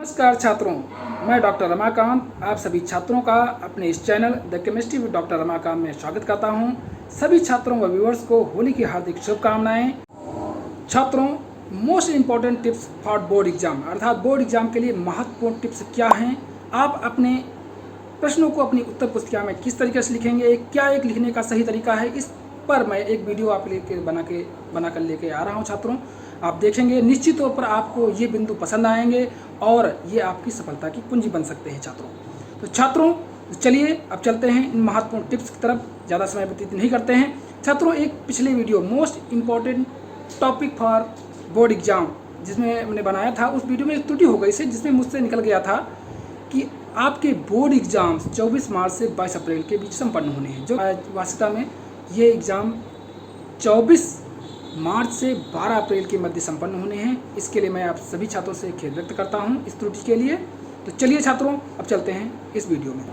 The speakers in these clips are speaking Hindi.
नमस्कार छात्रों, मैं डॉक्टर रमाकांत आप सभी छात्रों का अपने इस channel the chemistry with doctor Ramakant में स्वागत करता हूं। सभी छात्रों व व्यूअर्स को होली की हार्दिक शुभकामनाएं। छात्रों, most important tips for board exam अर्थात बोर्ड एग्जाम के लिए महत्वपूर्ण टिप्स क्या हैं, आप अपने प्रश्नों को अपनी उत्तर पुस्तिका में किस तरीके से लिखेंगे, क्या एक लिखने का सही तरीका है, इस पर मैं एक वीडियो आप बनाकर लेके आ रहा हूँ। छात्रों, आप देखेंगे निश्चित तौर पर आपको ये बिंदु पसंद आएंगे और ये आपकी सफलता की कुंजी बन सकते हैं। छात्रों चलिए अब चलते हैं इन महत्वपूर्ण टिप्स की तरफ, ज़्यादा समय व्यतीत नहीं करते हैं। छात्रों, एक पिछले video most important topic for board exam जिसमें मैंने बनाया था, उस वीडियो में एक त्रुटि हो गई से जिसमें मुझसे निकल गया था कि आपके बोर्ड एग्जाम्स 24 मार्च से 22 अप्रैल के बीच संपन्न होने हैं। जो वास्तविकता में ये एग्ज़ाम 24 मार्च से 12 अप्रैल के मध्य संपन्न होने हैं। इसके लिए मैं आप सभी छात्रों से खेद व्यक्त करता हूं इस त्रुटि के लिए। तो चलिए छात्रों अब चलते हैं इस वीडियो में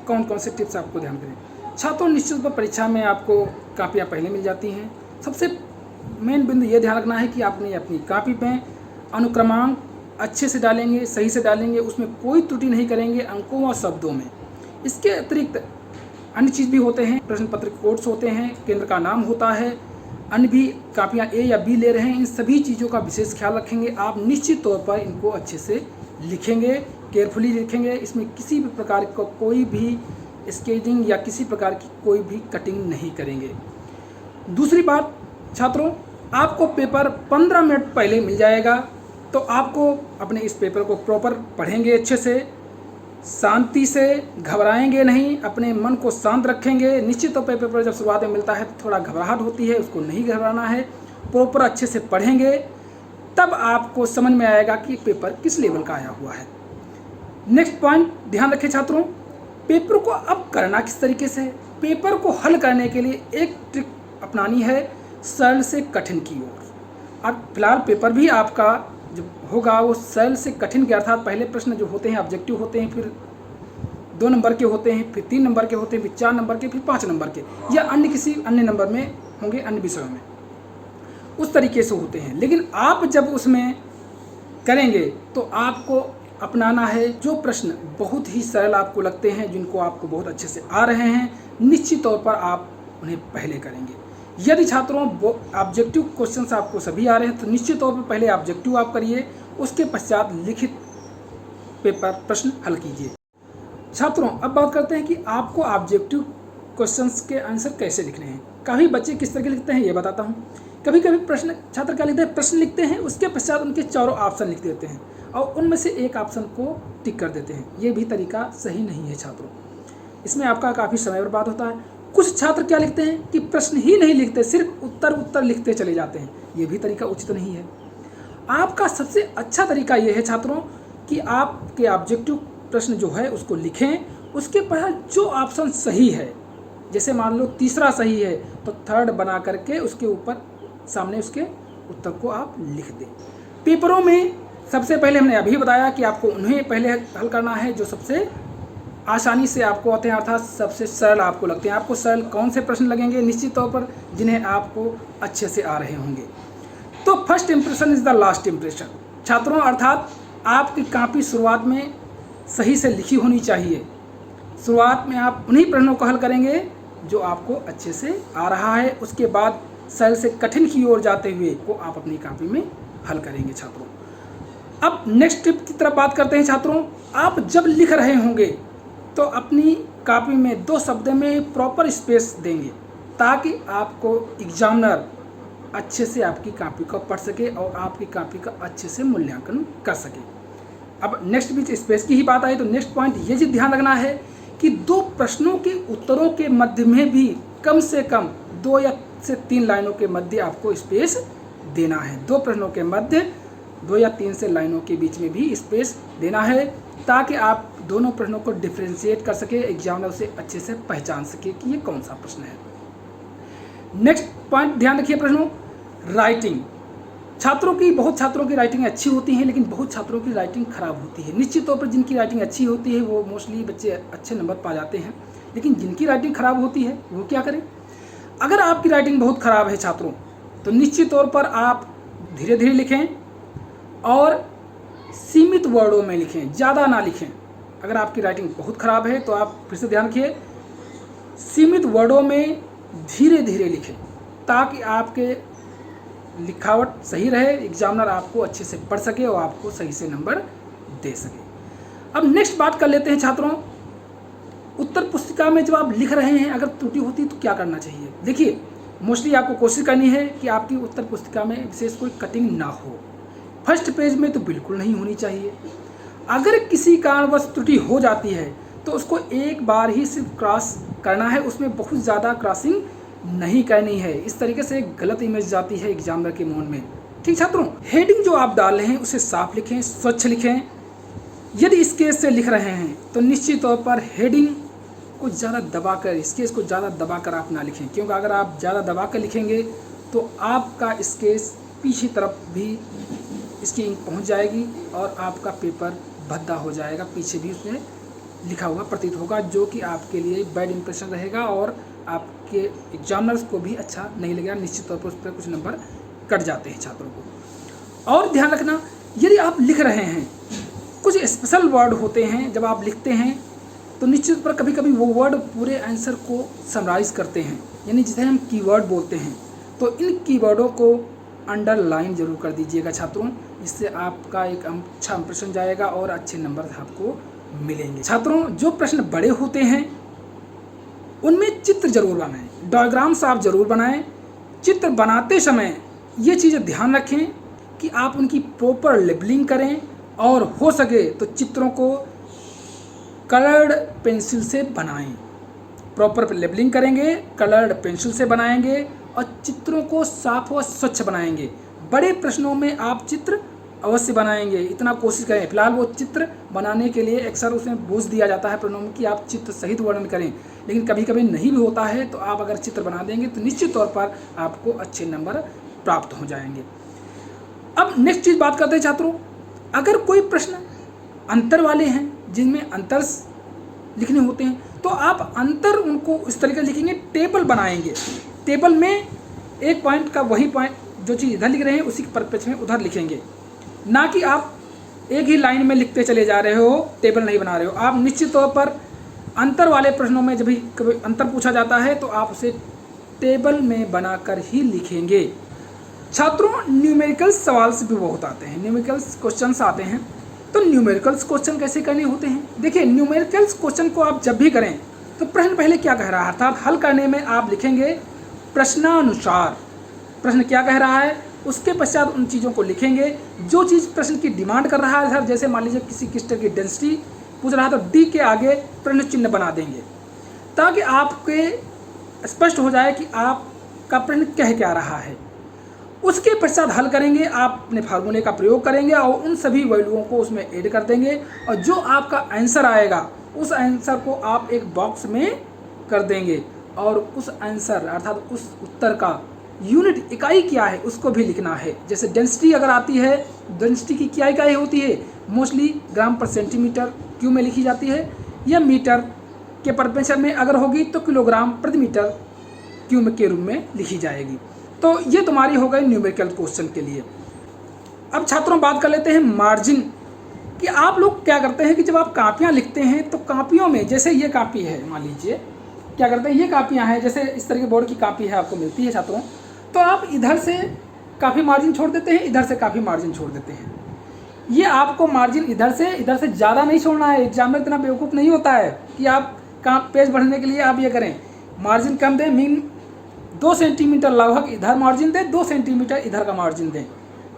कौन कौन से टिप्स आपको ध्यान दें। छात्रों, निश्चित रूप परीक्षा में आपको कापियाँ पहले मिल जाती हैं। सबसे मेन बिंदु ये ध्यान रखना है कि आपने अपनी कापी में अनुक्रमांक अच्छे से डालेंगे, सही से डालेंगे, उसमें कोई त्रुटि नहीं करेंगे अंकों व शब्दों में। इसके अतिरिक्त अन्य चीज़ भी होते हैं, प्रश्न पत्र कोड्स होते हैं, केंद्र का नाम होता है, अन्य भी कापियाँ ए या बी ले रहे हैं, इन सभी चीज़ों का विशेष ख्याल रखेंगे। आप निश्चित तौर पर इनको अच्छे से लिखेंगे, केयरफुली लिखेंगे। इसमें किसी भी प्रकार का कोई भी स्केचिंग या किसी प्रकार की कोई भी कटिंग नहीं करेंगे। दूसरी बात छात्रों, आपको पेपर 15 मिनट पहले मिल जाएगा, तो आपको अपने इस पेपर को प्रॉपर पढ़ेंगे, अच्छे से शांति से, घबराएंगे नहीं, अपने मन को शांत रखेंगे। निश्चित तौर पर पेपर जब शुरुआत में मिलता है तो थोड़ा घबराहट होती है, उसको नहीं घबराना है। प्रॉपर अच्छे से पढ़ेंगे, तब आपको समझ में आएगा कि पेपर किस लेवल का आया हुआ है। नेक्स्ट पॉइंट ध्यान रखें छात्रों, पेपर को अब करना किस तरीके से। पेपर को हल करने के लिए एक ट्रिक अपनानी है, सरल से कठिन की ओर। अब फिलहाल पेपर भी आपका जब होगा वो सरल से कठिन के अर्थात पहले प्रश्न जो होते हैं ऑब्जेक्टिव होते हैं, फिर 2 नंबर के होते हैं, फिर 3 नंबर के होते हैं, फिर 4 नंबर के, फिर 5 नंबर के, या अन्य किसी अन्य नंबर में होंगे, अन्य विषयों में उस तरीके से होते हैं। लेकिन आप जब उसमें करेंगे तो आपको अपनाना है जो प्रश्न बहुत ही सरल आपको लगते हैं, जिनको आपको बहुत अच्छे से आ रहे हैं, निश्चित तौर पर आप उन्हें पहले करेंगे। यदि छात्रों ऑब्जेक्टिव क्वेश्चंस आपको सभी आ रहे हैं तो निश्चित तौर पर पहले ऑब्जेक्टिव आप करिए, उसके पश्चात लिखित पेपर प्रश्न हल कीजिए। छात्रों, अब बात करते हैं कि आपको ऑब्जेक्टिव क्वेश्चंस के आंसर कैसे लिखने हैं। कभी बच्चे किस तरह के लिखते हैं ये बताता हूँ। कभी कभी प्रश्न छात्र क्या लिखते हैं, प्रश्न लिखते हैं, उसके पश्चात उनके चारों ऑप्शन लिख देते हैं और उनमें से एक ऑप्शन को टिक कर देते हैं। ये भी तरीका सही नहीं है छात्रों, इसमें आपका काफ़ी समय बर्बाद होता है। कुछ छात्र क्या लिखते हैं कि प्रश्न ही नहीं लिखते, सिर्फ उत्तर लिखते चले जाते हैं। ये भी तरीका उचित नहीं है। आपका सबसे अच्छा तरीका ये है छात्रों कि आपके ऑब्जेक्टिव प्रश्न जो है उसको लिखें, उसके पश्चात जो ऑप्शन सही है, जैसे मान लो तीसरा सही है तो थर्ड बना करके उसके ऊपर सामने उसके उत्तर को आप लिख दें। पेपरों में सबसे पहले हमने अभी बताया कि आपको उन्हें पहले हल करना है जो सबसे आसानी से आपको आते हैं, अर्थात सबसे सरल आपको लगते हैं। आपको सरल कौन से प्रश्न लगेंगे, निश्चित तौर पर जिन्हें आपको अच्छे से आ रहे होंगे। तो first impression is the last impression छात्रों, अर्थात आपकी कापी शुरुआत में सही से लिखी होनी चाहिए। शुरुआत में आप उन्हीं प्रश्नों को हल करेंगे जो आपको अच्छे से आ रहा है, उसके बाद सरल से कठिन की ओर जाते हुए को आप अपनी कापी में हल करेंगे। छात्रों, अब नेक्स्ट टिप की तरफ बात करते हैं। छात्रों, आप जब लिख रहे होंगे तो अपनी कापी में 2 शब्द में प्रॉपर स्पेस देंगे ताकि आपको एग्जामिनर अच्छे से आपकी कापी को पढ़ सके और आपकी कापी का अच्छे से मूल्यांकन कर सके। अब नेक्स्ट बीच स्पेस की ही बात आई तो नेक्स्ट पॉइंट ये जी ध्यान रखना है कि 2 प्रश्नों के उत्तरों के मध्य में भी कम से कम 2 या से 3 लाइनों के मध्य आपको स्पेस देना है। 2 प्रश्नों के मध्य 2 या 3 से लाइनों के बीच में भी स्पेस देना है ताकि आप दोनों प्रश्नों को डिफ्रेंशिएट कर सके, एग्जामिनर उसे अच्छे से पहचान सके कि ये कौन सा प्रश्न है। नेक्स्ट पॉइंट ध्यान रखिए प्रश्नों, राइटिंग। बहुत छात्रों की राइटिंग अच्छी होती है, लेकिन बहुत छात्रों की राइटिंग खराब होती है। निश्चित तौर पर जिनकी राइटिंग अच्छी होती है वो मोस्टली बच्चे अच्छे नंबर पा जाते हैं, लेकिन जिनकी राइटिंग खराब होती है वो क्या करें। अगर आपकी राइटिंग बहुत खराब है छात्रों, तो निश्चित तौर पर आप धीरे धीरे लिखें और सीमित वर्डों में लिखें, ज़्यादा ना लिखें। अगर आपकी राइटिंग बहुत ख़राब है तो आप फिर से ध्यान रखिए, सीमित वर्डों में धीरे धीरे लिखें ताकि आपके लिखावट सही रहे, एग्जामिनर आपको अच्छे से पढ़ सके और आपको सही से नंबर दे सके। अब नेक्स्ट बात कर लेते हैं छात्रों, उत्तर पुस्तिका में जब आप लिख रहे हैं अगर त्रुटि होती तो क्या करना चाहिए। देखिए, मोस्टली आपको कोशिश करनी है कि आपकी उत्तर पुस्तिका में विशेष कोई कटिंग ना हो। फर्स्ट पेज में तो बिल्कुल नहीं होनी चाहिए। अगर किसी कारणवश त्रुटि हो जाती है तो उसको एक बार ही सिर्फ क्रॉस करना है, उसमें बहुत ज़्यादा क्रॉसिंग नहीं करनी है। इस तरीके से गलत इमेज जाती है एग्जामिनर के मन में। ठीक छात्रों, हेडिंग जो आप डाल रहे हैं उसे साफ लिखें, स्वच्छ लिखें। यदि स्केच से लिख रहे हैं तो निश्चित तौर पर हेडिंग को ज़्यादा दबाकर, स्केच को ज़्यादा दबाकर आप ना लिखें, क्योंकि अगर आप ज़्यादा दबाकर लिखेंगे तो आपका स्केच पीछे तरफ भी इसकी इंक पहुंच जाएगी और आपका पेपर भद्दा हो जाएगा, पीछे भी उसमें लिखा हुआ प्रतीत होगा, जो कि आपके लिए बैड इंप्रेशन रहेगा और आपके एग्जामिनर्स को भी अच्छा नहीं लगेगा। निश्चित तौर पर उस पर कुछ नंबर कट जाते हैं छात्रों को। और ध्यान रखना, यदि आप लिख रहे हैं, कुछ स्पेशल वर्ड होते हैं जब आप लिखते हैं तो निश्चित पर कभी कभी वो वर्ड पूरे आंसर को समराइज करते हैं, यानी जिसे हम कीवर्ड बोलते हैं। तो इन कीवर्डों को अंडरलाइन जरूर कर दीजिएगा छात्रों, इससे आपका एक अच्छा इंप्रेशन जाएगा और अच्छे नंबर आपको मिलेंगे। छात्रों, जो प्रश्न बड़े होते हैं उनमें चित्र जरूर बनाएं, डायग्राम्स आप जरूर बनाएं। चित्र बनाते समय ये चीज़ें ध्यान रखें कि आप उनकी प्रॉपर लेबलिंग करें और हो सके तो चित्रों को कलर्ड पेंसिल से बनाएं। प्रॉपर लेबलिंग करेंगे, कलर्ड पेंसिल से बनाएंगे और चित्रों को साफ और स्वच्छ बनाएंगे। बड़े प्रश्नों में आप चित्र अवश्य बनाएंगे, इतना कोशिश करें। फिलहाल वो चित्र बनाने के लिए अक्सर उसमें बोझ दिया जाता है प्रश्नों में कि आप चित्र सहित वर्णन करें, लेकिन कभी कभी नहीं भी होता है। तो आप अगर चित्र बना देंगे तो निश्चित तौर पर आपको अच्छे नंबर प्राप्त हो जाएंगे। अब नेक्स्ट चीज़ बात करते हैं छात्रों, अगर कोई प्रश्न अंतर वाले हैं जिनमें अंतर लिखने होते हैं तो आप अंतर उनको इस तरीके से लिखेंगे, टेबल बनाएंगे। टेबल में एक पॉइंट का वही पॉइंट जो चीज़ इधर लिख रहे हैं उसी के परिप्रेक्ष्य में उधर लिखेंगे, ना कि आप एक ही लाइन में लिखते चले जा रहे हो, टेबल नहीं बना रहे हो। आप निश्चित तौर पर अंतर वाले प्रश्नों में जब भी कभी अंतर पूछा जाता है तो आप उसे टेबल में बनाकर ही लिखेंगे। छात्रों, न्यूमेरिकल्स सवाल से भी बहुत आते हैं, न्यूमेरिकल्स क्वेश्चंस आते हैं। तो न्यूमेरिकल्स क्वेश्चन कैसे करने होते हैं? देखिए, न्यूमेरिकल्स क्वेश्चन को आप जब भी करें तो प्रश्न पहले क्या कह रहा है, अर्थात हल करने में आप लिखेंगे प्रश्नानुसार, प्रश्न क्या कह रहा है, उसके पश्चात उन चीज़ों को लिखेंगे जो चीज़ प्रश्न की डिमांड कर रहा है। सर, जैसे मान लीजिए किसी क्रिस्टल की डेंसिटी पूछ रहा है तो डी के आगे प्रश्न चिन्ह बना देंगे ताकि आपके स्पष्ट हो जाए कि आपका प्रश्न कह क्या रहा है। उसके पश्चात हल करेंगे, आप अपने फार्मूले का प्रयोग करेंगे और उन सभी वैल्यूओं को उसमें ऐड कर देंगे और जो आपका आंसर आएगा उस आंसर को आप एक बॉक्स में कर देंगे और उस आंसर अर्थात उस उत्तर का यूनिट इकाई क्या है उसको भी लिखना है। जैसे डेंसिटी अगर आती है, डेंसिटी की क्या इकाई होती है, मोस्टली ग्राम पर सेंटीमीटर क्यूब में लिखी जाती है, या मीटर के परिप्रेक्ष्य में अगर होगी तो किलोग्राम प्रति मीटर क्यूब के रूप में लिखी जाएगी। तो ये तुम्हारी हो गई न्यूमेरिकल क्वेश्चन के लिए। अब छात्रों, बात कर लेते हैं मार्जिन कि आप लोग क्या करते हैं कि जब आप कापियाँ लिखते हैं तो कापियों में, जैसे ये कापी है, मान लीजिए क्या करते हैं, ये कापियाँ हैं, जैसे इस तरह की बोर्ड की कापी है आपको मिलती है छात्रों, तो आप इधर से काफ़ी मार्जिन छोड़ देते हैं, इधर से काफ़ी मार्जिन छोड़ देते हैं। ये आपको मार्जिन इधर से ज़्यादा नहीं छोड़ना है। एग्जाम में इतना बेवकूफ़ नहीं होता है कि आप पेज बढ़ने के लिए आप ये करें, मार्जिन कम दें, मीन 2 सेंटीमीटर लगभग इधर मार्जिन दें, 2 सेंटीमीटर इधर का मार्जिन दें,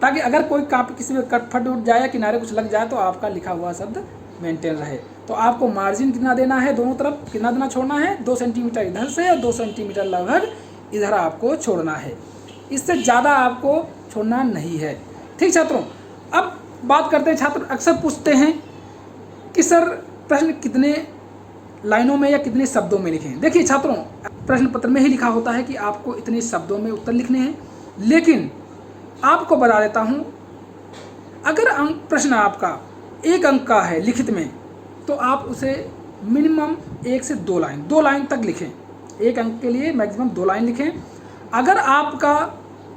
ताकि अगर कोई कापी किसी में कट फट उठ जाए या किनारे कुछ लग जाए तो आपका लिखा हुआ शब्द मेंटेन रहे। तो आपको मार्जिन कितना देना है, दोनों तरफ कितना देना छोड़ना है, 2 सेंटीमीटर इधर से और 2 सेंटीमीटर लगभग इधर आपको छोड़ना है, इससे ज़्यादा आपको छोड़ना नहीं है। ठीक छात्रों, अब बात करते हैं, छात्र अक्सर पूछते हैं कि सर प्रश्न कितने लाइनों में या कितने शब्दों में लिखें। देखिए छात्रों, प्रश्न पत्र में ही लिखा होता है कि आपको इतने शब्दों में उत्तर लिखने हैं, लेकिन आपको बता देता हूँ, अगर प्रश्न आपका 1 अंक का है लिखित में तो आप उसे मिनिमम 1 से 2 लाइन, 2 लाइन तक लिखें। 1 अंक के लिए मैक्सिमम 2 लाइन लिखें। अगर आपका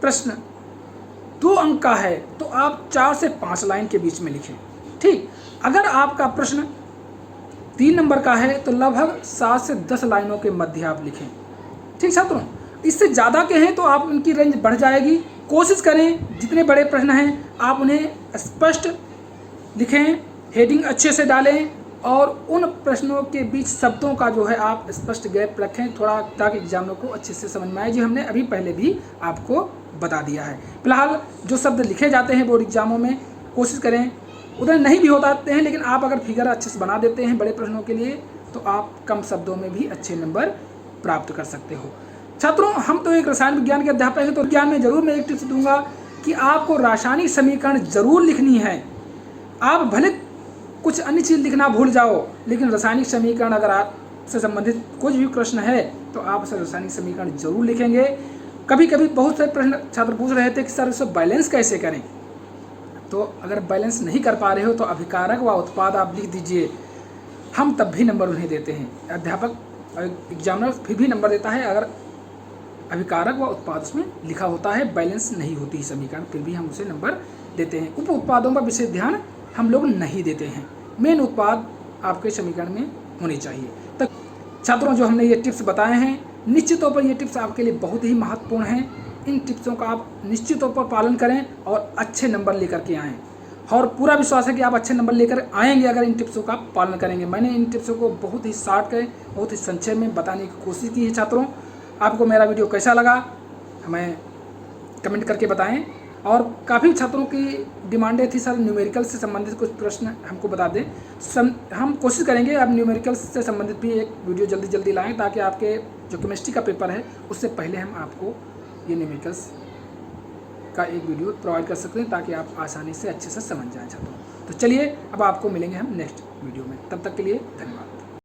प्रश्न 2 अंक का है तो आप 4 से 5 लाइन के बीच में लिखें। ठीक, अगर आपका प्रश्न 3 नंबर का है तो लगभग 7 से 10 लाइनों के मध्य आप लिखें। ठीक छात्रों, इससे ज़्यादा के हैं तो आप उनकी रेंज बढ़ जाएगी। कोशिश करें जितने बड़े प्रश्न हैं आप उन्हें स्पष्ट लिखें, हेडिंग अच्छे से डालें और उन प्रश्नों के बीच शब्दों का जो है आप स्पष्ट गैप रखें थोड़ा, ताकि एग्जामिनर को अच्छे से समझ में आए। जी हमने अभी पहले भी आपको बता दिया है। फिलहाल जो शब्द लिखे जाते हैं बोर्ड एग्जामों में कोशिश करें, उधर नहीं भी होते हैं, लेकिन आप अगर फिगर अच्छे से बना देते हैं बड़े प्रश्नों के लिए तो आप कम शब्दों में भी अच्छे नंबर प्राप्त कर सकते हो। छात्रों, हम तो एक रसायन विज्ञान के अध्यापक हैं, तो विज्ञान में जरूर मैं एक टिप्स दूंगा कि आपको रासायनिक समीकरण जरूर लिखनी है। आप भले कुछ अन्य चीज़ लिखना भूल जाओ, लेकिन रासायनिक समीकरण अगर आपसे संबंधित कुछ भी प्रश्न है तो आप उसे रासायनिक समीकरण जरूर लिखेंगे। कभी कभी बहुत सारे प्रश्न छात्र पूछ रहे थे कि सर इसे बैलेंस कैसे करें, तो अगर बैलेंस नहीं कर पा रहे हो तो अभिकारक व उत्पाद आप लिख दीजिए, हम तब भी नंबर उन्हें देते हैं। अध्यापक एग्जामिनर फिर भी नंबर देता है अगर अभिकारक व उत्पाद उसमें लिखा होता है, बैलेंस नहीं होती समीकरण, फिर भी हम उसे नंबर देते हैं। उप उत्पादों पर विशेष ध्यान हम लोग नहीं देते हैं, मेन उत्पाद आपके समीकरण में होने चाहिए। तो छात्रों, जो हमने ये टिप्स बताए हैं, निश्चित तौर पर ये टिप्स आपके लिए बहुत ही महत्वपूर्ण हैं। इन टिप्सों का आप निश्चित तौर पर पालन करें और अच्छे नंबर लेकर के आएँ, और पूरा विश्वास है कि आप अच्छे नंबर लेकर आएंगे अगर इन टिप्सों का पालन करेंगे। मैंने इन टिप्सों को बहुत ही शॉर्ट के बहुत ही संक्षेप में बताने की कोशिश की है। छात्रों, आपको मेरा वीडियो कैसा लगा हमें कमेंट करके बताएं। और काफ़ी छात्रों की डिमांडें थी सर न्यूमेरिकल से संबंधित कुछ प्रश्न हमको बता दें। हम कोशिश करेंगे अब न्यूमेरिकल से संबंधित भी एक वीडियो जल्दी लाएँ, ताकि आपके जो केमिस्ट्री का पेपर है उससे पहले हम आपको ये न्यूमेरिकल्स का एक वीडियो प्रोवाइड कर सकते हैं, ताकि आप आसानी से अच्छे से समझ जाएं छात्रों। तो चलिए अब आपको मिलेंगे हम नेक्स्ट वीडियो में, तब तक के लिए धन्यवाद।